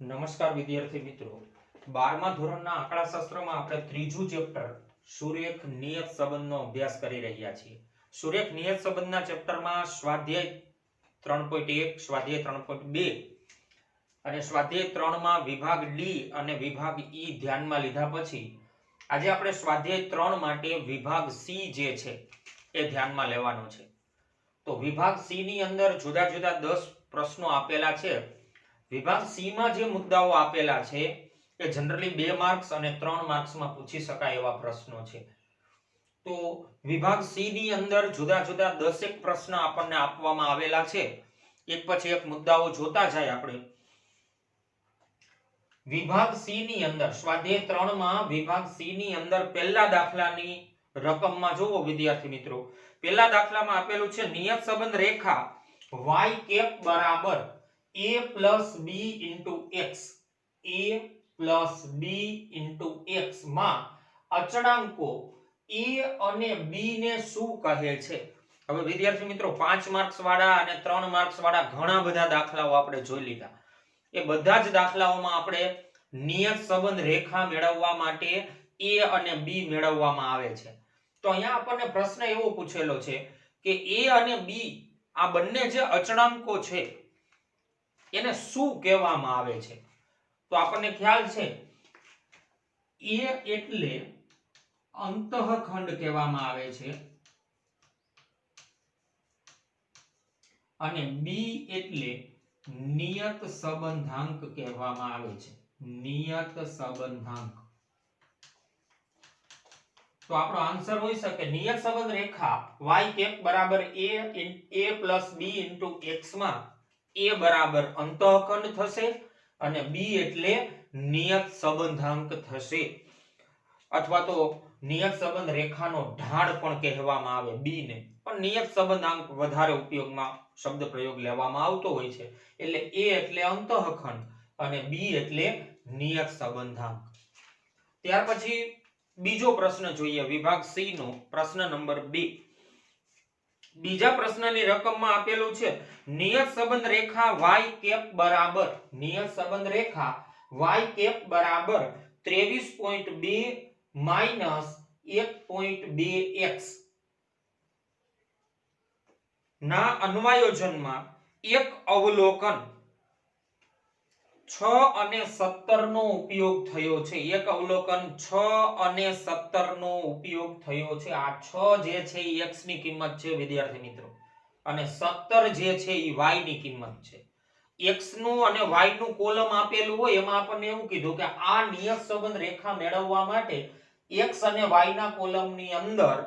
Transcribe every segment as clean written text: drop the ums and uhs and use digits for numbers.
નમસ્કાર વિદ્યાર્થી મિત્રો, 12મા ધોરણના આંકડાશાસ્ત્રમાં આપણે ત્રીજું ચેપ્ટર સુરેખ નિયત સંબંધનો અભ્યાસ કરી રહ્યા છીએ. સુરેખ નિયત સંબંધના ચેપ્ટરમાં સ્વાધ્યાય 3.1, સ્વાધ્યાય 3.2 અને સ્વાધ્યાય 3 માં વિભાગ ડી અને વિભાગ ઈ ધ્યાનમાં લીધા પછી આજે આપણે સ્વાધ્યાય 3 માટે વિભાગ સી જે છે એ ધ્યાનમાં લેવાનો છે. તો વિભાગ સી ની અંદર જુદા જુદા 10 પ્રશ્નો આપેલા છે. વિભાગ સી માં જે મુદ્દાઓ આપેલા છે એ જનરલી 2 માર્ક્સ અને 3 માર્ક્સમાં પૂછી શકાય એવા પ્રશ્નો છે. તો વિભાગ સી ની અંદર જુદા જુદા 10 પ્રશ્ન આપણને આપવામાં આવેલા છે. એક પછી એક મુદ્દાઓ જોતા જાય આપણે. વિભાગ સી ની અંદર સ્વાધ્યાય 3 માં વિભાગ સી ની અંદર પહેલા દાખલાની રકમમાં જોવો વિદ્યાર્થી મિત્રો, પહેલા દાખલામાં આપેલું છે નિયત સંબંધ રેખા y કેપ બરાબર a plus b into x, a plus b into x માં અચળાંકો a અને b ને શું કહે છે? હવે વિદ્યાર્થી મિત્રો 5 માર્ક્સ વાળા અને 3 માર્ક્સ વાળા ઘણા બધા દાખલાઓ આપણે જોઈ લીધા. એ બધા જ દાખલાઓમાં આપણે નિયત સંબંધ રેખા મેળવવા માટે a અને b મેળવવામાં આવે છે. તો અહીંયા આપણને પ્રશ્ન એવો પૂછેલો છે કે a અને b આ બંને જે અચળાંકો છે એને શું કહેવામાં આવે છે? તો આપણને ખ્યાલ છે a એટલે અંતઃખંડ કહેવામાં આવે છે અને b એટલે નિયત સંબંધાંક કહેવામાં આવે છે. નિયત સંબંધાંક. તો આપણો આન્સર હોઈ શકે નિયત સંબંધ રેખા y કેપ બરાબર a plus b into x માં a બરાબર અંતઃખંડ થશે અને b એટલે નિયત સંબંધાંક થશે, અથવા તો નિયત સંબંધ રેખાનો ઢાળ પણ કહેવામાં આવે b ને. પણ નિયત સંબંધાંક વધારે ઉપયોગમાં શબ્દ પ્રયોગ લેવામાં આવતો હોય છે. એટલે a એટલે અંતઃખંડ અને b એટલે નિયત સંબંધાંક. ત્યાર પછી બીજો પ્રશ્ન જોઈએ વિભાગ સી નો પ્રશ્ન નંબર 2. બીજા પ્રશ્નની રકમમાં આપેલું છે નિયત સંબંધ રેખા y કેપ બરાબર નિયત સંબંધ રેખા y કેપ બરાબર 23.2 માઈનસ 1.2x ના અન્વયોજનમાં એક અવલોકન 6 અને 17 નો ઉપયોગ થયો છે. એક અવલોકન 6 અને 17 નો ઉપયોગ થયો છે. આ 6 જે છે એ x ની કિંમત છે વિદ્યાર્થી મિત્રો અને 17 જે છે એ y ની કિંમત છે. x નું અને y નું કોલમ આપેલું હોય એમાં આપણને એવું કીધું કે આ નિયત સંબંધ રેખા મેળવવા માટે x અને y ના કોલમની અંદર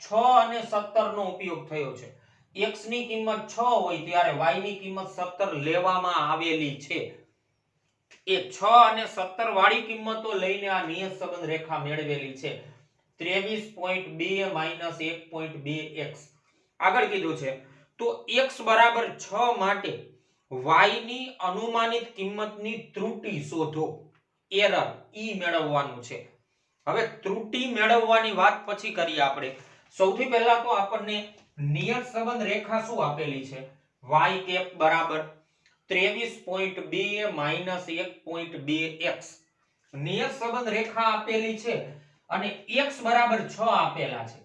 6 અને 17 નો ઉપયોગ થયો છે. x ની કિંમત 6 હોય ત્યારે y ની કિંમત 17 લેવામાં આવેલી છે. એ 6 અને 17 વાળી કિંમતો લઈને આ નિયત સંબંધ રેખા મેળવેલી છે 23.2 માઈનસ 1.2x. આગળ કીધું છે તો x બરાબર 6 માટે y ની અનુમાનિત કિંમતની ત્રુટી શોધો. એરર ઈ મેળવવાનું છે. હવે ત્રુટી મેળવવાની વાત પછી કરીએ આપણે. સૌથી પહેલા તો આપણને નિયત સંબંધ રેખા શું આપેલી છે? y કેપ બરાબર 23.2 માઈનસ 1.2x નિયત સંબંધ રેખા આપેલી છે અને x બરાબર 6 આપેલા છે.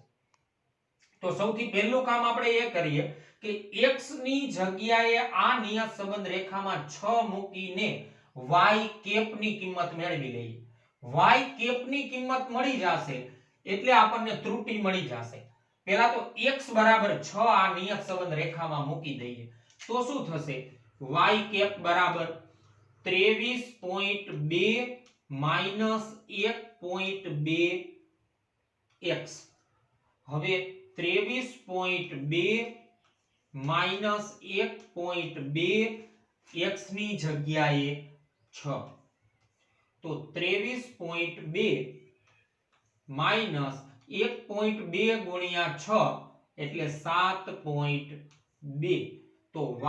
તો સૌથી પહેલું કામ આપણે એ કરીએ કે x ની જગ્યાએ આ નિયત સંબંધ રેખામાં 6 મૂકીને y કેપ ની કિંમત મેળવી લઈએ. y કેપ ની કિંમત મળી જશે એટલે આપણને ત્રુટી મળી જશે. પહેલા તો x બરાબર 6 આ નિયત સંબંધ રેખામાં મૂકી દઈએ તો શું થશે? y કેપ બરાબર 23.2 માઈનસ 1.2x. હવે 23.2 માઈનસ 1.2x ની જગ્યાએ 6 તો 23.2 માઈનસ 1.2 ગુણ્યા 6 એટલે 7.2. તો y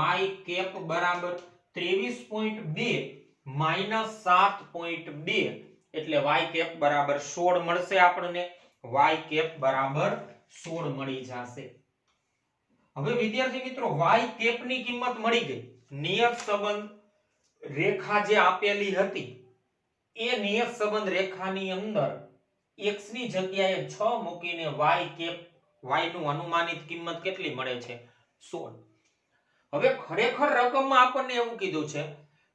કેપ બરાબર 23.2 માઈનસ 7.2 એટલે y કેપ બરાબર 16 મળશે આપણને. y કેપ બરાબર 16 મળી જશે. હવે વિદ્યાર્થી મિત્રો y કેપ ની કિંમત મળી ગઈ. નિયત સંબંધ રેખા જે આપેલી હતી એ નિયત સંબંધ રેખાની અંદર x ની જગ્યાએ 6 મૂકીને y કેપ y નું અનુમાનિત કિંમત કેટલી મળે છે 16. હવે ખરેખર રકમમાં આપણને એવું કીધું છે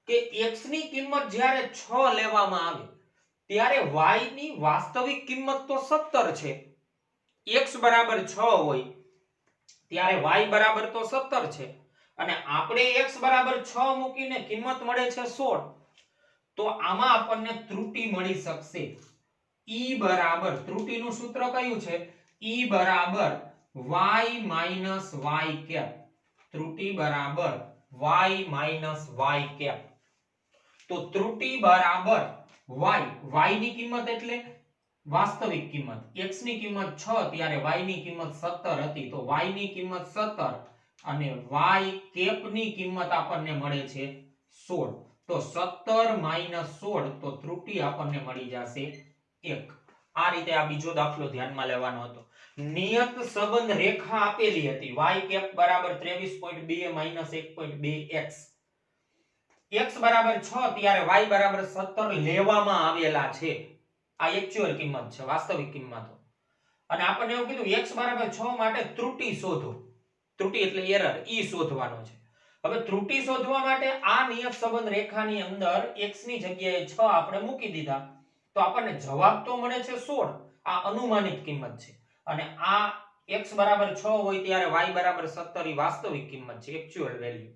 કે x ની કિંમત જ્યારે 6 લેવામાં આવે ત્યારે y ની વાસ્તવિક કિંમત તો 17 છે. x બરાબર 6 હોય ત્યારે y બરાબર તો 17 છે અને આપણે x બરાબર 6 મૂકીને કિંમત મળે છે 16. તો આમાં આપણને ત્રુટી મળી શકશે. e બરાબર ત્રુટીનું સૂત્ર કયું છે e બરાબર y માઈનસ y કેપ. ત્રુટી બરાબર y માઈનસ y કેપ. તો ત્રુટી બરાબર y ની કિંમત એટલે વાસ્તવિક કિંમત. x ની કિંમત 6 ત્યારે y ની કિંમત 17 હતી તો y ની કિંમત 17 અને y કેપ ની કિંમત આપણને મળે છે 16. તો 17 માઈનસ 16 તો ત્રુટી આપણને મળી જશે 1. આ રીતે આ બીજો દાખલો ધ્યાનમાં લેવાનો હતો. નિયત સંબંધ રેખા આપેલી હતી y કેપ બરાબર 23.2 માઈનસ 1.2x. x બરાબર 6 ત્યારે y બરાબર 17 લેવામાં આવેલા છે. આ એક્ચ્યુઅલ કિંમત છે, વાસ્તવિક કિંમત. અને આપણને એવું કીધું x બરાબર 6 માટે ત્રુટી શોધો. ત્રુટી એટલે એરર, ઈ શોધવાનો છે. હવે ત્રુટી શોધવા માટે આ નિયત સંબંધ રેખાની અંદર x ની જગ્યાએ 6 આપણે મૂકી દીધા તો આપણને જવાબ તો મળે છે 16. આ અનુમાનિત કિંમત છે અને આ x બરાબર 6 હોય ત્યારે y બરાબર 17 ઈ વાસ્તવિક કિંમત છે, એક્ચ્યુઅલ વેલ્યુ.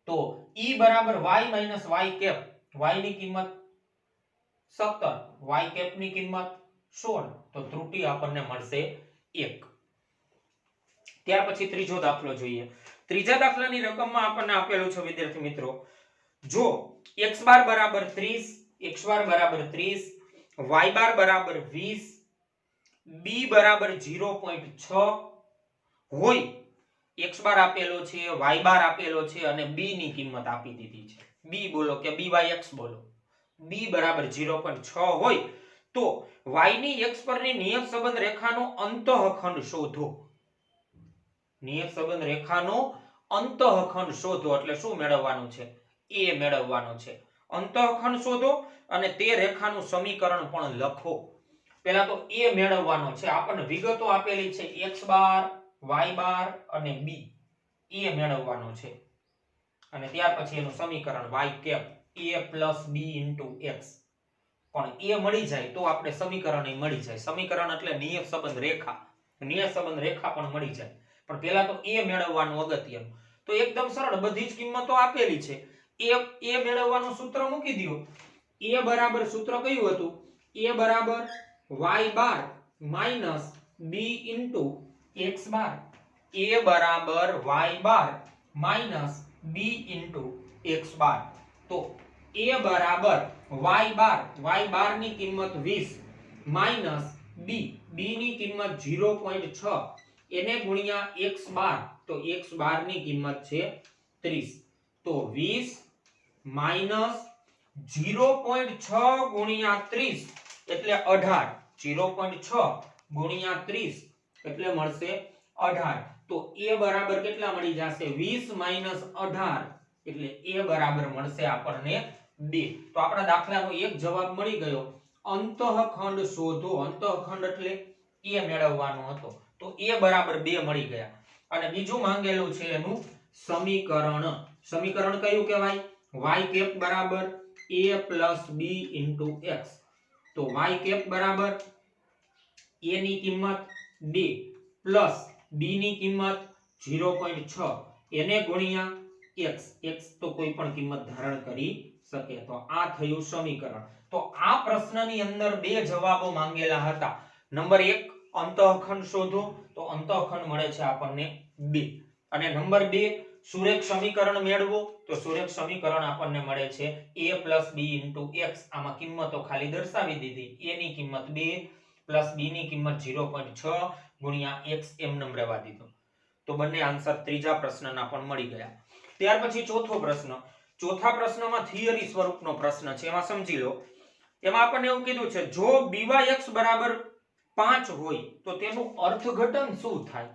તો e બરાબર y minus y cap. y ની કિંમત 17, y કેપ ની કિંમત 16 તો ત્રુટી આપણને મળશે 1. ત્યાર પછી ત્રીજો દાખલો જોઈએ. ત્રીજા દાખલાની રકમમાં આપણને આપેલું છે વિદ્યાર્થી મિત્રો, જો x બાર બરાબર 30, x બાર બરાબર 30, y બાર બરાબર 20, b બરાબર 0.6 હોય. x બાર આપેલો છે, y બાર આપેલો છે અને b ની કિંમત આપી દીધી છે. b બોલો કે byx બોલો. b બરાબર 0.6 હોય તો y ની x પરની નિયત સંબંધ રેખાનો અંતઃખંડ શોધો. નિયત સંબંધ રેખાનો અંતઃખંડ શોધો એટલે શું મેળવવાનું છે? a મેળવવાનું છે. અંતઃખંડ શોધો અને તે રેખાનું સમીકરણ પણ લખો. પહેલા તો a મેળવવાનો છે. આપણને વિગતો આપેલી છે x બાર, y બાર અને b. a મેળવવાનો છે અને ત્યાર પછી એનું સમીકરણ y cap a plus b into x. પણ a મળી જાય તો આપણે સમીકરણ મળી જાય. સમીકરણ એટલે નિયત સંબંધ રેખા. નિયત સંબંધ રેખા પણ મળી જાય. પણ પહેલા તો a મેળવવાનું અગત્યનું. તો એકદમ સરળ, બધી જ કિંમતો આપેલી છે. a મેળવવાનું સૂત્ર મૂકી દો. a બરાબર સૂત્ર કયું હતું? a બરાબર y bar minus b into x bar. a બરાબર y બાર માઈનસ b into x બાર. તો a બરાબર y બાર ની કિંમત 20 માઈનસ b ની કિંમત 0.6 એને ગુણ્યા x બાર. તો x બાર ની કિંમત છે 30. તો 20 માઈનસ 0.6 ગુણ્યા 30 એટલે 18. 0.6 ગુણ્યા 30 એટલે મળશે 18. તો a બરાબર કેટલા મળી જશે? 20 માઈનસ 18 એટલે a બરાબર મળશે આપણને 2. તો આપણા દાખલાનો એક જવાબ મળી ગયો. અંતઃખંડ શોધો. અંતઃખંડ એટલે a મેળવવાનો હતો તો a બરાબર 2 મળી ગયા. અને બીજું માંગેલું છે એનું સમીકરણ. સમીકરણ કયું કહેવાય? y કેપ બરાબર a plus b into x. તો y કેપ બરાબર a ની કિંમત 2 પ્લસ b ની કિંમત 0.6 એને ગુણ્યા x. x તો કોઈ પણ કિંમત ધારણ કરી શકે. તો આ થયું સમીકરણ. તો આ પ્રશ્નની અંદર બે જવાબો માંગેલા હતા. નંબર 1 અંતઃખંડ શોધો. તો અંતઃખંડ મળે છે આપણને 2. અને નંબર 2 સુરેખ સમીકરણ મેળવો. તો સુરેખ સમીકરણ આપણને મળે છે a plus b into x. આમાં કિંમતો ખાલી દર્શાવી દીધી. a ની કિંમત 2 plus b ની કિંમત 0.6 ગુણ્યા x એમ રહેવા દીધો. તો બંને આન્સર ત્રીજા પ્રશ્નના પણ મળી ગયા. ત્યાર પછી ચોથો પ્રશ્ન. ચોથા પ્રશ્નમાં થિયરી સ્વરૂપનો પ્રશ્ન છે. એમાં સમજી લો. એમાં આપણને એવું કીધું છે જો byx બરાબર 5 હોય તો તેનું અર્થઘટન શું થાય?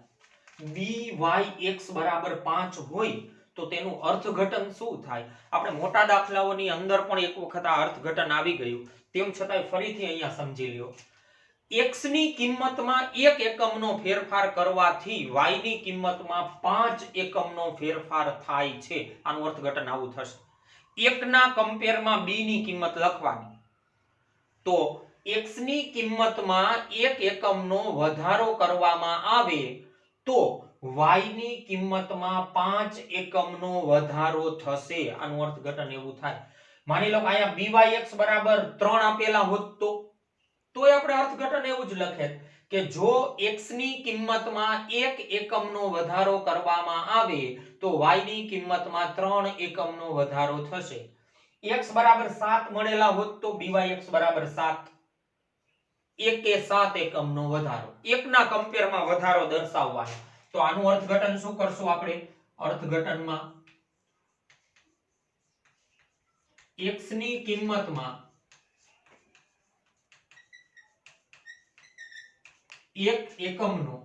byx બરાબર 5 હોય તો તેનું અર્થઘટન શું થાય? આપણે મોટા દાખલાઓની અંદર પણ એક વખત આ અર્થઘટન આવી ગયું, તેમ છતાંય ફરીથી અહીંયા સમજી લ્યો. x ની કિંમતમાં 1 એકમનો ફેરફાર કરવાથી y ની કિંમતમાં 5 એકમનો ફેરફાર થાય છે. આનું અર્થઘટન આવું થશે. 1 ના કમ્પેરમાં b ની કિંમત લખવાની, તો x ની કિંમતમાં 1 એકમનો વધારો કરવામાં આવે તો y ની કિંમતમાં 5 એકમનો વધારો થશે. આનું અર્થઘટન એવું થાય. માની લો અહીંયા byx બરાબર 3 આપેલા હોત તોય આપણે અર્થઘટન એવું જ લખે કે જો x ની કિંમતમાં 1 એકમનો વધારો કરવામાં આવે તો y ની કિંમતમાં 3 એકમનો વધારો થશે. x બરાબર 7 મળેલા હોત તો byx બરાબર 7, 1 એ 7 એકમનો વધારો. 1 ના કમ્પેરમાં વધારો દર્શાવવાનો. તો આનું અર્થઘટન શું કરશું આપણે? અર્થઘટનમાં x ની કિંમતમાં 1 એકમનો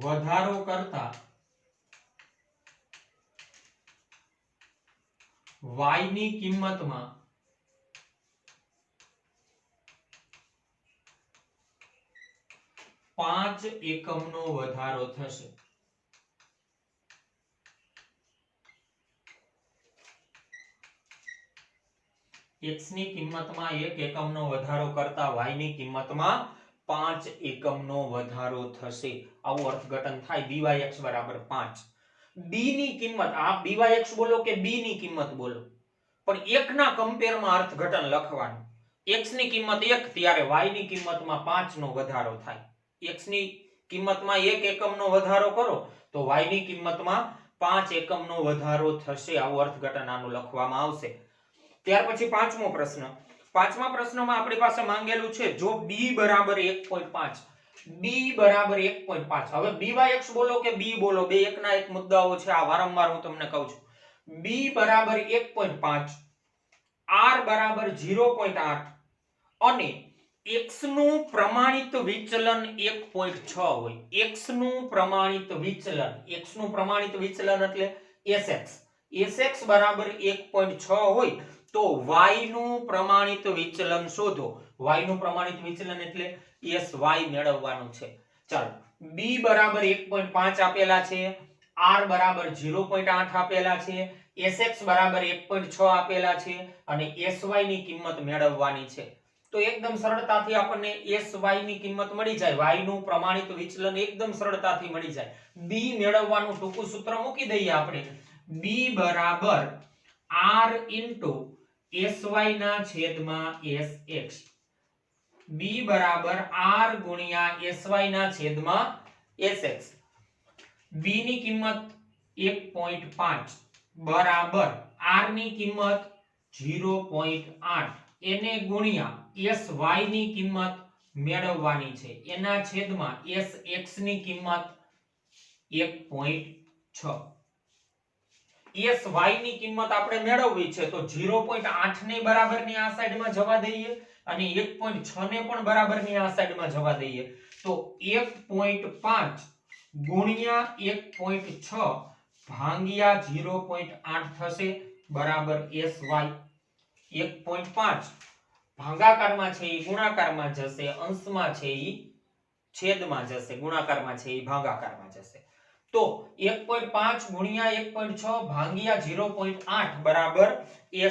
વધારો કરતા y ની કિંમતમાં 5 એકમનો વધારો થશે. x ની કિંમતમાં 1 એકમનો વધારો કરતા y ની કિંમતમાં 5 એકમનો વધારો થશે. આવું અર્થઘટન થાય. byx બરાબર 5. b ની કિંમત, આ byx બોલો કે b ની કિંમત બોલો, પણ 1 ના કમ્પેરમાં અર્થઘટન લખવાનું. x ની કિંમત 1 ત્યારે y ની કિંમતમાં 5 નો વધારો થાય. x ની કિંમતમાં 1 એકમનો વધારો કરો તો y ની કિંમતમાં 5 એકમનો વધારો થશે. આવું અર્થઘટન આનું લખવામાં આવશે. ત્યાર પછી પાંચમો પ્રશ્ન. પાંચમા પ્રશ્નમાં આપણી પાસે માંગેલું છે જો b બરાબર 1.5, b બરાબર 1.5. હવે byx બોલો કે b બોલો, બે એકના એક મુદ્દાઓ છે. આ વારંવાર હું તમને કહું છું. b બરાબર 1.5, r બરાબર 0.8 અને x નું પ્રમાણિત વિચલન 1.6 હોય. x નું પ્રમાણિત વિચલન, x નું પ્રમાણિત વિચલન એટલે sx, sx બરાબર 1.6 હોય તો y નું પ્રમાણિત વિચલન શોધો. y નું પ્રમાણિત વિચલન એટલે sy મેળવવાનું છે. ચાલો, b બરાબર 1.5 આપેલા છે, r બરાબર 0.8 આપેલા છે, sx બરાબર 1.6 આપેલા છે અને sy ની કિંમત મેળવવાની છે. તો એકદમ સરળતાથી આપણને sy ની કિંમત મળી જાય. y નું પ્રમાણિત વિચલન એકદમ સરળતાથી મળી જાય. b મેળવવાનું ટૂંકું સૂત્ર મૂકી દઈએ આપણે. b બરાબર r into sy ના છેદમાં sx. b બરાબર r ગુણ્યા sy ના છેદમાં sx. b ની કિંમત 1.5 બરાબર r ની કિંમત 0.8 એને ગુણ્યા sy ની કિંમત મેળવવાની છે. એના છેદમાં sx ની કિંમત 1.6. sy ની કિંમત આપણે મેળવવી છે તો 0.8 ને બરાબરની આ સાઈડમાં જવા દઈએ અને 1.6 ને પણ બરાબરની આ સાઈડમાં જવા દઈએ તો 1.5 ગુણ્યા 1.6 ભાંગ્યા 0.8 થશે બરાબર sy. 1.5 ભાગાકારમાં છે એ ગુણાકારમાં જશે, અંશમાં છે એ છેદમાં જશે, ગુણાકારમાં છે એ ભાગાકારમાં જશે. તો 1.5 ગુણ્યા 1.6 ભાંગ્યા 0.8 બરાબર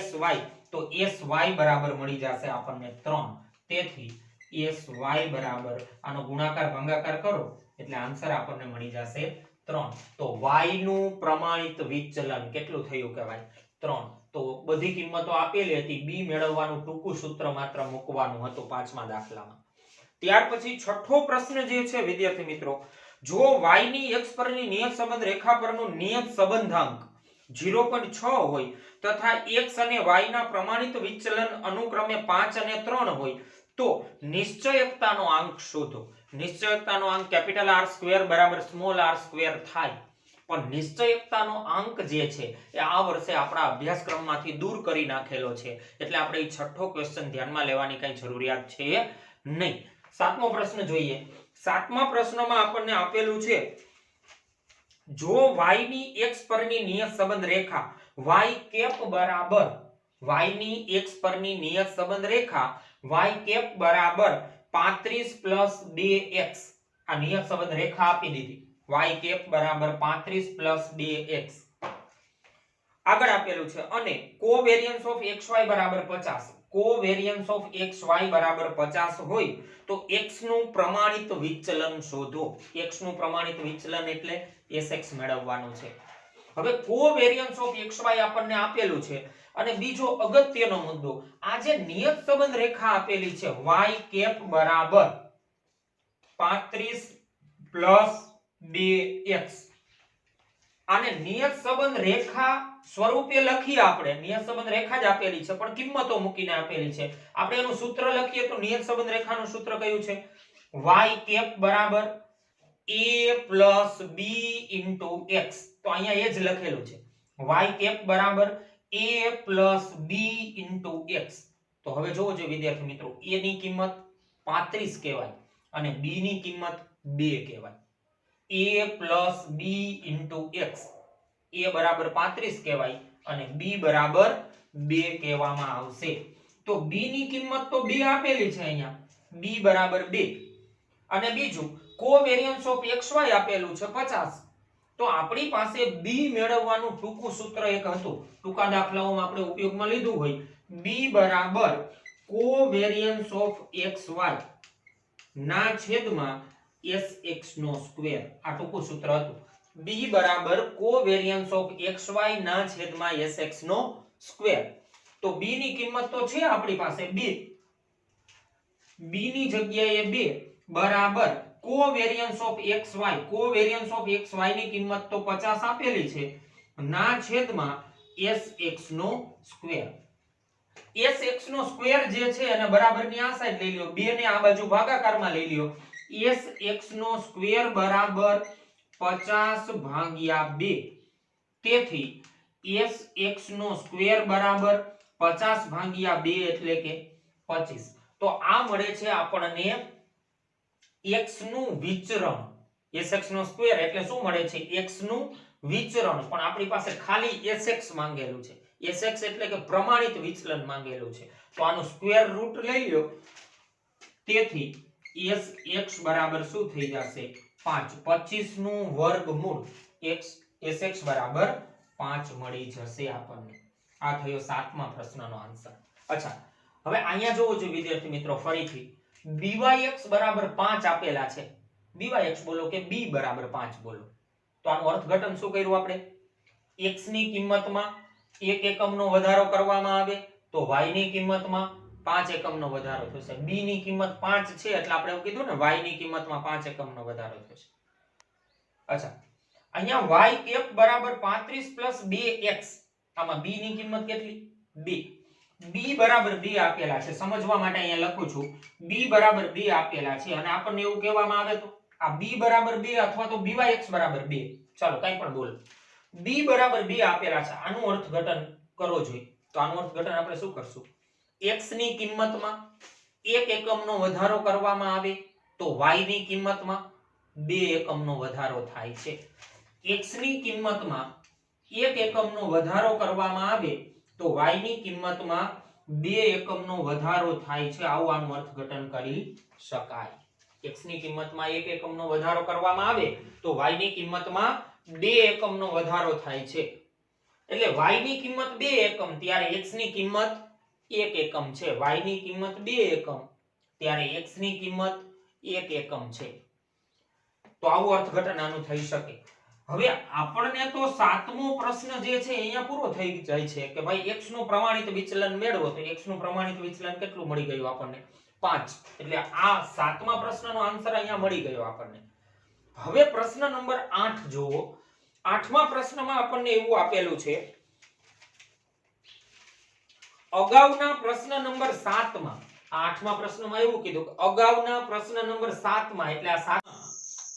sy. તો sy બરાબર મળી જશે આપણને 3. તેથી sy બરાબર આનો ગુણાકાર ભાગાકાર કરો એટલે આન્સર આપણને મળી જશે 3. તો y નું પ્રમાણિત વિચલન કેટલું થયું કહેવાય? 3. તો બધી કિંમતો આપેલી હતી. b મેળવવાનું ટૂંકું સૂત્ર માત્ર મૂકવાનું હતું પાંચમા દાખલામાં. ત્યાર પછી છઠ્ઠો પ્રશ્ન જે છે વિદ્યાર્થી મિત્રો, જો y ની x પરની નિયત સંબંધ રેખા પરનું નિયત સંબંધાંક 0.6 હોય તથા x અને y ના પ્રમાણિત વિચલન અનુક્રમે 5 અને 3 હોય તો નિશ્ચયકતાનો આંક શોધો. નિશ્ચયકતાનો આંક કેપિટલ R સ્ક્વેર બરાબર સ્મોલ r સ્ક્વેર થાય. પણ નિશ્ચયકતાનો આંક જે છે એ આ વર્ષે આપણા અભ્યાસક્રમમાંથી દૂર કરી નાખેલો છે એટલે આપણે એ છઠ્ઠો ક્વેશ્ચન ધ્યાનમાં લેવાની કઈ જરૂરિયાત છે નહીં. સાતમો પ્રશ્ન જોઈએ. સાતમા પ્રશ્નમાં આપણને આપેલું છે જો y ની x પરની નિયત સંબંધ રેખા y કેપ બરાબર y ની x પરની નિયત સંબંધ રેખા y કેપ બરાબર 35 + 2x આ નિયત સંબંધ રેખા આપી દીધી y કેપ બરાબર 35 + 2x આગળ આપેલું છે અને કોવેરિયન્સ ઓફ xy બરાબર 50 કોવેરિયન્સ ઓફ xy બરાબર 50 હોય તો x નું પ્રમાણિત વિચલન શોધો x નું પ્રમાણિત વિચલન એટલે sx મેળવવાનું છે હવે કોવેરિયન્સ ઓફ xy આપણને આપેલું છે અને બીજો અગત્યનો મુદ્દો આ જે નિયત સંબંધ રેખા આપેલી છે y કેપ બરાબર 35 + 2x આને નિયત સંબંધ રેખા સ્વરૂપે લખી આપણે નિયત સંબંધ રેખા જ આપેલી છે પણ કિંમતો મૂકીને આપેલી છે આપણે એનું સૂત્ર લખીએ તો નિયત સંબંધ રેખાનું સૂત્ર કયું છે y કેપ બરાબર a + b * x તો અહીંયા એ જ લખેલું છે y કેપ બરાબર a + b * x તો હવે જોવો જો વિદ્યાર્થી મિત્રો a ની કિંમત 35 કહેવાય અને b ની કિંમત 2 કહેવાય a + b * x a બરાબર 35 કહેવાય અને b બરાબર 2 કહેવામાં આવશે તો b ની કિંમત તો 2 આપેલી છે અહીંયા b બરાબર 2 અને બીજું કોવેરિયન્સ ઓફ xy આપેલું છે 50 તો આપણી પાસે b મેળવવાનું ટૂંકું સૂત્ર એક હતું ટૂંકા દાખલાઓમાં આપણે ઉપયોગમાં લીધું હોય b બરાબર કોવેરિયન્સ ઓફ xy ના છેદમાં sx² આ ટૂંકું સૂત્ર હતું b બરાબર કોવેરિયન્સ ઓફ xy ના છેદમાં sx² તો b ની કિંમત તો છે આપણી પાસે 2 b ની જગ્યાએ 2 બરાબર કોવેરિયન્સ ઓફ xy ની કિંમત તો 50 આપેલી છે ના છેદમાં sx² sx² જે છે અને બરાબરની આ સાઈડ લઈ લ્યો 2 ને આ બાજુ ભાગાકારમાં લઈ લ્યો sx² બરાબર 50/2 તેથી sx² બરાબર 50/2 એટલે કે 25 તો આ મળે છે આપણને x નું વિચરણ sx² એટલે શું મળે છે x નું વિચરણ પણ આપણી પાસે ખાલી sx માંગેલું છે sx એટલે કે પ્રમાણિત વિચલન માંગેલું છે તો આનું સ્ક્વેર રૂટ લઈ લ્યો તેથી sx બરાબર શું થઈ જશે 5 25 નું વર્ગમૂળ sx બરાબર 5 મળી જશે આપણને આ થયો 7મા પ્રશ્નનો આન્સર અચ્છા હવે અહીંયા જોવો જો વિદ્યાર્થી મિત્રો ફરીથી byx બરાબર 5 આપેલા છે byx બોલો કે b બરાબર 5 બોલો તો આનું અર્થઘટન શું કર્યું આપણે x ની કિંમતમાં 1 એકમનો વધારો કરવામાં આવે તો y ની કિંમતમાં 5 એકમનો વધારો થશે b ની કિંમત 5 છે એટલે આપણે એવું કીધું ને y ની કિંમતમાં 5 એકમનો વધારો થશે અચ્છા અહીંયા y કેપ બરાબર 35 + 2x આમાં b ની કિંમત કેટલી 2 b બરાબર 2 આપેલા છે સમજવા માટે અહીંયા લખું છું b બરાબર 2 આપેલા છે અને આપણને એવું કહેવામાં આવે તો આ b બરાબર 2 અથવા તો byx બરાબર 2 ચાલો કંઈ પણ બોલો b બરાબર 2 આપેલા છે આનું અર્થઘટન કરો જોઈએ તો આનું અર્થઘટન આપણે શું કરશું x ની કિંમતમાં 1 એકમનો વધારો કરવામાં આવે તો y ની કિંમતમાં 2 એકમનો વધારો થાય છે x ની કિંમતમાં 1 એકમનો વધારો કરવામાં આવે તો y ની કિંમતમાં 2 એકમનો વધારો થાય છે આવું આનું અર્થઘટન કરી શકાય x ની કિંમતમાં 1 એકમનો વધારો કરવામાં આવે તો y ની કિંમતમાં 2 એકમનો વધારો થાય છે એટલે y ની કિંમત 2 એકમ ત્યારે x ની કિંમત 1 એકમ છે y ની કિંમત 2 એકમ ત્યારે x ની કિંમત 1 એકમ છે તો આવું અર્થઘટન આનું થઈ શકે હવે આપણને તો 7મો પ્રશ્ન જે છે અહીંયા પૂરો થઈ જાય છે કે ભાઈ x નું પ્રમાણિત વિચલન મેળવો તો x નું પ્રમાણિત વિચલન કેટલું મળી ગયું આપણને 5 એટલે આ 7મા પ્રશ્નનો આન્સર અહીંયા મળી ગયો આપણને હવે પ્રશ્ન નંબર 8 જોવો 8મા પ્રશ્નમાં આપણને એવું આપેલું છે અગાઉના પ્રશ્ન નંબર 7માં 8મા પ્રશ્નમાં એવું કીધું કે અગાઉના પ્રશ્ન નંબર 7માં એટલે આ 7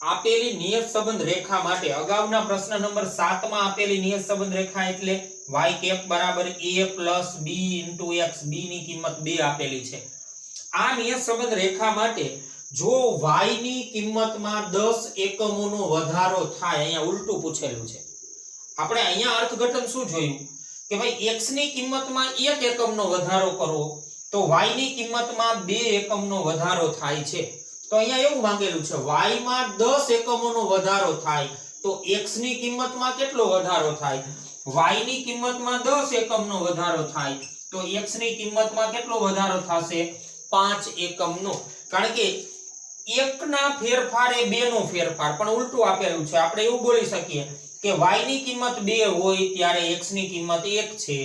આપેલી નિયત સંબંધ રેખા માટે અગાઉના પ્રશ્ન નંબર 7 માં આપેલી નિયત સંબંધ રેખા એટલે y કેપ બરાબર a + b * x b ની કિંમત 2 આપેલી છે આ નિયત સંબંધ રેખા માટે જો y ની કિંમતમાં 10 એકમોનો વધારો થાય, અહીંયા ઉલટું પૂછેલું છે. આપણે અહીંયા અર્થઘટન શું જોયું કે ભાઈ x ની કિંમતમાં 1 એકમનો વધારો કરો તો y ની કિંમતમાં 2 એકમનો વધારો થાય છે. તો અહીંયા એવું માંગેલું છે y માં 10 એકમોનો વધારો થાય તો x ની કિંમતમાં કેટલો વધારો થાય? y ની કિંમતમાં 10 એકમનો વધારો થાય તો x ની કિંમતમાં કેટલો વધારો થશે? 5 એકમનો. કારણ કે 1 ના ફેરફાર એ 2 નો ફેરફાર, પણ ઉલટું આપેલું છે. આપણે એવું બોલી શકીએ કે y ની કિંમત 2 હોય ત્યારે x ની કિંમત 1 છે,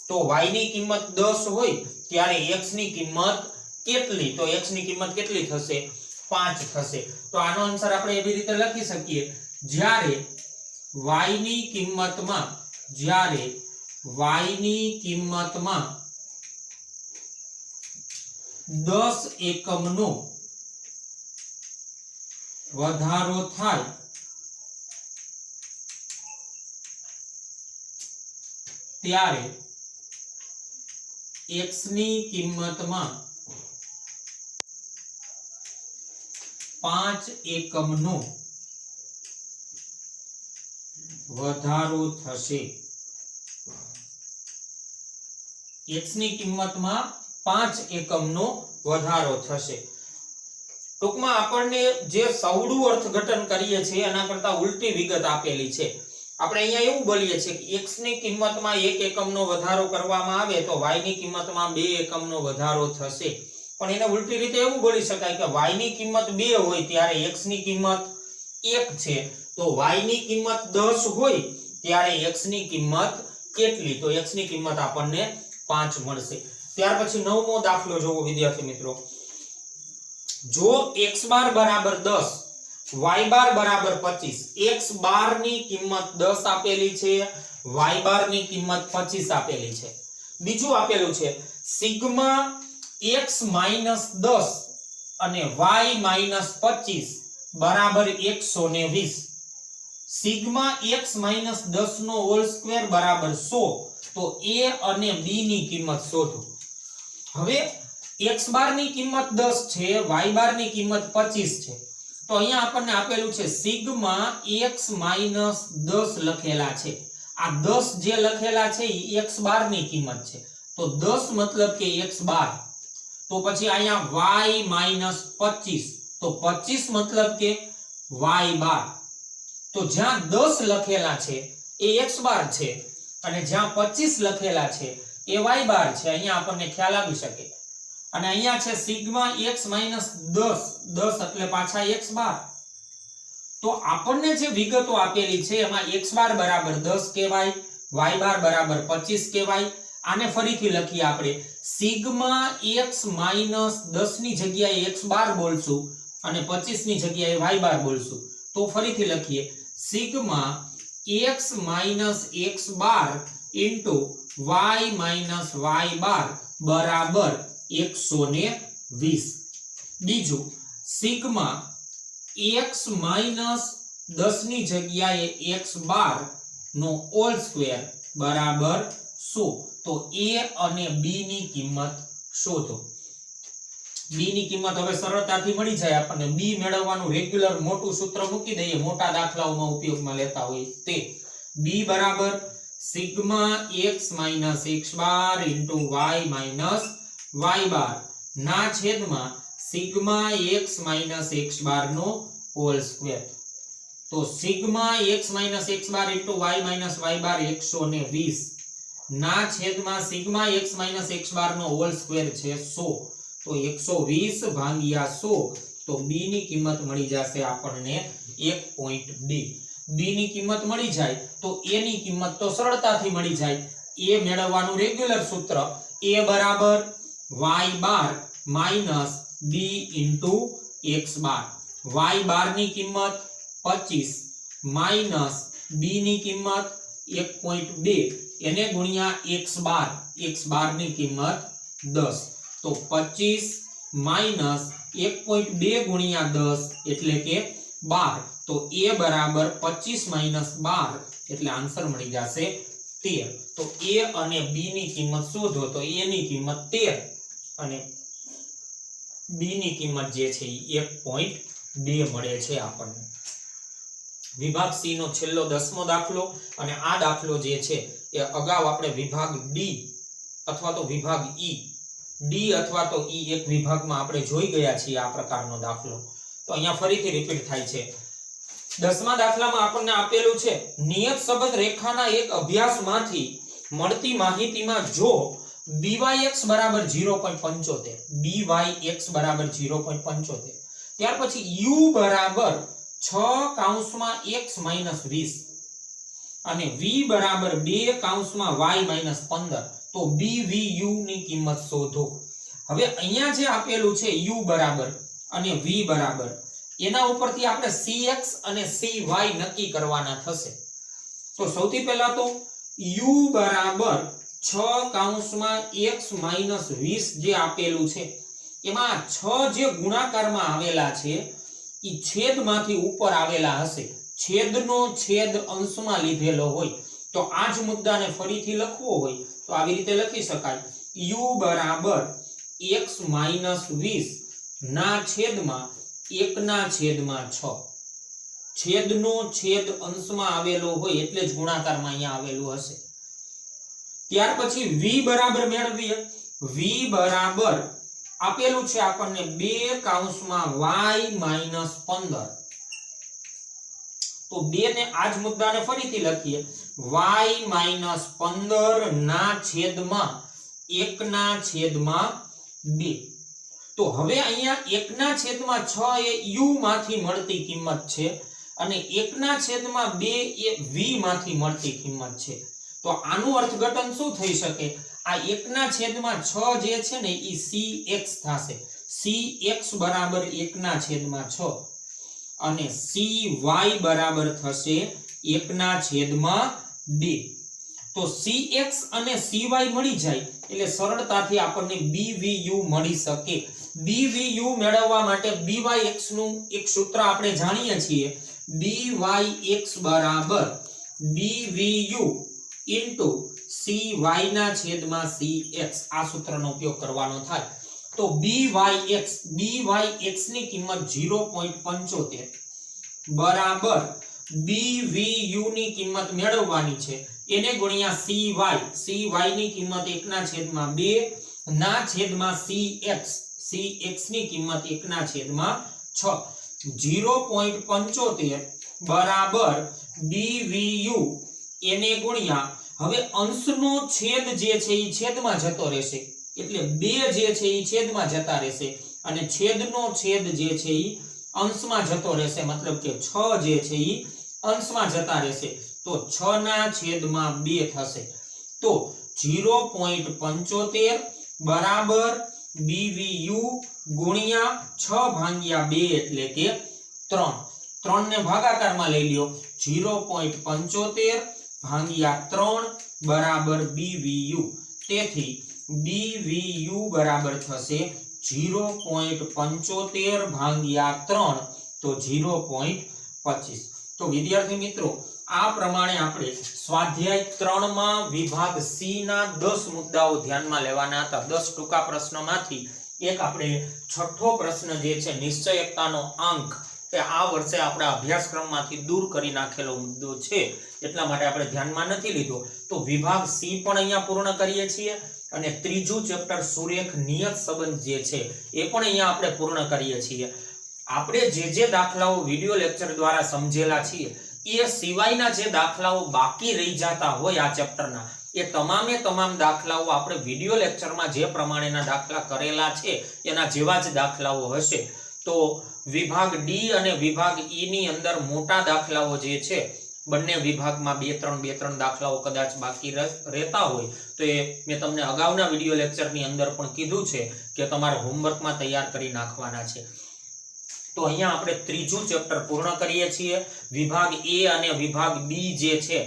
તો y ની કિંમત 10 હોય ત્યારે x ની કિંમત કેટલી? તો x ની કિંમત કેટલી થશે? 5 થશે. તો આનો આન્સર આપણે એવી રીતે લખી શકીએ, જ્યારે y ની કિંમતમાં 10 એકમનો વધારો થાય ત્યારે x ની કિંમતમાં 5 એકમનો વધારો થશે. x ની કિંમતમાં 5 એકમનો વધારો થશે. ટૂંકમાં આપણને જે સવડું અર્થઘટન કરીએ છીએ એના કરતા ઉલટી વિગત આપેલી છે. આપણે અહીંયા એવું બોલીએ છીએ કે x ની કિંમતમાં 1 એકમનો વધારો કરવામાં આવે તો y ની કિંમતમાં 2 એકમનો વધારો થશે. પણ એને ઉલટી રીતે એવું બોલી શકાય કે y ની કિંમત 2 હોય ત્યારે x ની કિંમત 1 છે, તો y ની કિંમત 10 હોય ત્યારે x ની કિંમત કેટલી? તો x ની કિંમત આપણને 5 મળશે. ત્યાર પછી 9મો દાખલો જોવો વિદ્યાર્થી મિત્રો. જો x બાર બરાબર 10 y બાર બરાબર 25, x બાર ની કિંમત 10 આપેલી છે, y બાર ની કિંમત 25 આપેલી છે. બીજું આપેલું છે સિગ્મા x માઈનસ 10 અને y માઈનસ 25 બરાબર 120. સિગ્મા x માઈનસ 10 નો હોલ સ્ક્વેર બરાબર 100. તો a અને b ની કિંમત શોધો. હવે x બાર ની કિંમત 10 છે, y બાર ની કિંમત 25 છે. તો અહીંયા આપણને આપેલું છે સિગ્મા x માઈનસ 10 લખેલા છે. આ 10 જે લખેલા છે એ x બાર ની કિંમત છે, તો 10 મતલબ કે x બાર. તો પછી અહીંયા y માઈનસ 25, તો 25 મતલબ કે y બાર. તો જ્યાં 10 લખેલા છે એ x બાર છે અને જ્યાં 25 લખેલા છે એ y બાર છે. અહીંયા આપણને ખ્યાલ આવી શકે. અને અહીંયા છે સિગ્મા x માઈનસ 10 એટલે પાછા x બાર. તો આપણને જે વિગતો આપેલી છે એમાં x બાર બરાબર 10 કહેવાય, y બાર બરાબર 25 કહેવાય. આને ફરીથી લખીએ આપણે, સિગ્મા x માઈનસ 10 ની જગ્યાએ x બાર બોલશું અને 25 ની જગ્યાએ y બાર બોલશું. તો ફરીથી લખીએ, સિગ્મા x માઈનસ x બાર ઇન્ટુ y માઈનસ y બાર બરાબર 120. બીજું, સિગ્મા x માઈનસ 10 ની જગ્યાએ x બાર નો હોલ સ્ક્વેર બરાબર 100. તો a અને b ની કિંમત શોધો. b ની કિંમત હવે સરળતાથી મળી જાય આપણને. b મેળવવાનું રેગ્યુલર મોટું સૂત્ર મૂકી દઈએ, મોટા દાખલાઓમાં ઉપયોગમાં લેતા હોય તે. b બરાબર સિગ્મા x માઈનસ x બાર ઇન્ટુ y માઈનસ y બાર ના છેદમાં સિગ્મા x માઈનસ x બાર નો હોલ સ્ક્વેર. તો સિગ્મા x માઈનસ x બાર ઇન્ટુ y માઈનસ y બાર 120 ના છેદમાં સિગ્મા x માઈનસ x બાર નો હોલ સ્ક્વેર છે 100. તો 120 ભાગ્યા 100. તો b ની કિંમત મળી જશે આપણને 1.2. b ની કિંમત મળી જાય તો a ની કિંમત તો સરળતાથી મળી જાય. a મેળવવાનું રેગ્યુલર સૂત્ર, a બરાબર y બાર માઈનસ b ઇન્ટુ x બાર. y બાર ની કિંમત 25 માઈનસ b ની કિંમત 1.2 એને ગુણ્યા x બાર ની કિંમત 10. તો 25 માઈનસ 1.2 ગુણ્યા 10 એટલે કે 12. તો a બરાબર 25 માઈનસ 12 એટલે આન્સર મળી જશે 13. તો a અને b ની કિંમત શોધો. તો a ની કિંમત 13 અને બી ની કિંમત જે છે એ 1.2 મળે છે આપણને. વિભાગ સી નો છેલ્લો 10મો દાખલો, અને આ દાખલો જે છે એ અગાઉ આપણે વિભાગ ડી અથવા તો વિભાગ ઈ, ડી અથવા તો ઈ એક વિભાગમાં આપણે જોઈ ગયા છીએ આ પ્રકારનો દાખલો. તો અહીંયા ફરીથી રિપીટ થાય છે. 10મા દાખલામાં આપણને આપેલું છે નિયત સંબંધ રેખાના એક અભ્યાસમાંથી મળતી માહિતીમાં જો byx બરાબર 0.75, byx બરાબર 0.75, ત્યાર પછી u બરાબર 6 કૌંસમાં x માઈનસ 20 અને v બરાબર 2 કૌંસમાં y માઈનસ 15, તો bvu ની કિંમત શોધો. હવે અહીંયા જે આપેલું છે u બરાબર અને v બરાબર, એના ઉપરથી આપણે cx અને cy નક્કી કરવાના થશે. તો સૌથી પહેલા તો u બરાબર 6 કૌંસમાં x માઈનસ 20 જે આપેલું છે, એમાં 6 જે ગુણાકારમાં આવેલા છે ઈ છેદમાંથી ઉપર આવેલા હશે. છેદનો છેદ અંશમાં લીધેલો હોય તો આ જ મુદ્દાને ફરીથી લખવો હોય તો આવી રીતે લખી શકાય, u બરાબર x માઈનસ 20 ના છેદમાં 1/6. છેદનો છેદ અંશમાં આવેલો હોય એટલે જ ગુણાકારમાં અહીંયા આવેલું હશે. ત્યાર પછી v બરાબર મેળવીએ. v બરાબર આપેલું છે આપણને 2 કૌંસમાં y માઈનસ 15. તો 2 ને આ જ મુદ્દાને ફરીથી લખીએ, y માઈનસ 15 ના છેદમાં 1/2. તો હવે અહીંયા 1/6 એ u માંથી મળતી કિંમત છે અને 1/2 એ v માંથી મળતી કિંમત છે. તો આનું અર્થઘટન શું થઈ શકે? આ 1/6 જે છે ને ઈ cx થશે. cx બરાબર 1/6 અને cy બરાબર થશે 1/2. તો cx અને cy મળી જાય એટલે સરળતાથી આપણને bvu મળી શકે. bvu મેળવવા માટે byx નું એક સૂત્ર આપણે જાણીએ છીએ, byx બરાબર bvu ઇન્ટુ cy ના છેદમાં cx. આ સૂત્રનો ઉપયોગ કરવાનો થાય. તો byx ની કિંમત 0.75 બરાબર bvu ની કિંમત મેળવવાની છે, એને ગુણ્યા cy ની કિંમત 1/2 ના છેદમાં cx ની કિંમત 1/6. 0.75 બરાબર bvu એને ગુણ્યા, હવે અંશનો છેદ જે છે એ છેદમાં જતો રહેશે એટલે 2 જે છે એ છેદમાં જતા રહેશે અને છેદનો છેદ જે છે એ અંશમાં જતો રહેશે, મતલબ કે 6 જે છે એ અંશમાં જતા રહેશે તો 6/2 થશે. તો 0.75 બરાબર bvu ગુણ્યા 6/2 એટલે કે 3. 3 ને ભાગાકારમાં લઈ લ્યો, 0.75 ભાગ્યા 3 બરાબર bvu. તેથી bvu બરાબર થશે 0.75 ભાગ્યા 3, તો 0.25. તો વિદ્યાર્થી મિત્રો, આ પ્રમાણે આપણે સ્વાધ્યાય 3 માં વિભાગ સી ના 10 મુદ્દાઓ ધ્યાનમાં લેવાના હતા. 10 ટૂંકા પ્રશ્નોમાંથી એક આપણે છઠ્ઠો પ્રશ્ન જે છે નિશ્ચયકતાનો અંક, એ આ વર્ષે આપણા અભ્યાસક્રમમાંથી દૂર કરી નાખેલો મુદ્દો છે એટલા માટે આપણે ધ્યાનમાં નથી લીધો. તો વિભાગ સી પણ અહીંયા પૂર્ણ કરીએ છીએ અને ત્રીજું ચેપ્ટર સુરેખ નિયત સંબંધ જે છે એ પણ અહીંયા આપણે પૂર્ણ કરીએ છીએ. આપણે જે દાખલાઓ વિડિયો લેક્ચર દ્વારા સમજેલા છીએ એ સિવાયના જે દાખલાઓ બાકી રહી જતા હોય આ ચેપ્ટરના, એ તમામે તમામ દાખલાઓ આપણે વિડિયો લેક્ચરમાં જે પ્રમાણેના દાખલા કરેલા છે એના જેવા જ દાખલાઓ હશે. તો વિભાગ ડી અને વિભાગ ઈ ની અંદર મોટા દાખલાઓ જે છે બંને વિભાગમાં 2-3 દાખલાઓ કદાચ બાકી રહેતા હોય તો એ મેં તમને અગાઉના વિડિયો લેક્ચરની અંદર પણ કીધું છે કે તમારે હોમવર્કમાં તૈયાર કરી નાખવાના છે. તો અહીંયા આપણે ત્રીજું ચેપ્ટર પૂર્ણ કરીએ છીએ. વિભાગ એ અને વિભાગ બી જે છે,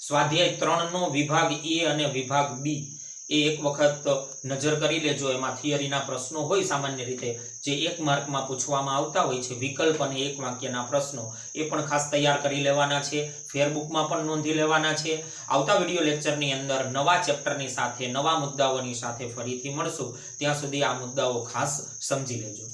સ્વાધ્યાય 3 નો વિભાગ એ અને વિભાગ બી, એ એક વખત નજર કરી લેજો। એમાં થિયરીના પ્રશ્નો હોય સામાન્ય રીતે જે 1 માર્કમાં પૂછવામાં આવતા હોય છે, વિકલ્પ અને એક વાક્યના પ્રશ્નો, એ પણ ખાસ તૈયાર કરી લેવાના છે, ફેરબુકમાં પણ નોંધી લેવાના છે। આવતા વિડિયો લેક્ચરની અંદર નવા ચેપ્ટરની સાથે, નવા મુદ્દાઓની સાથે ફરીથી મળશું। ત્યાં સુધી આ મુદ્દાઓ ખાસ સમજી લેજો।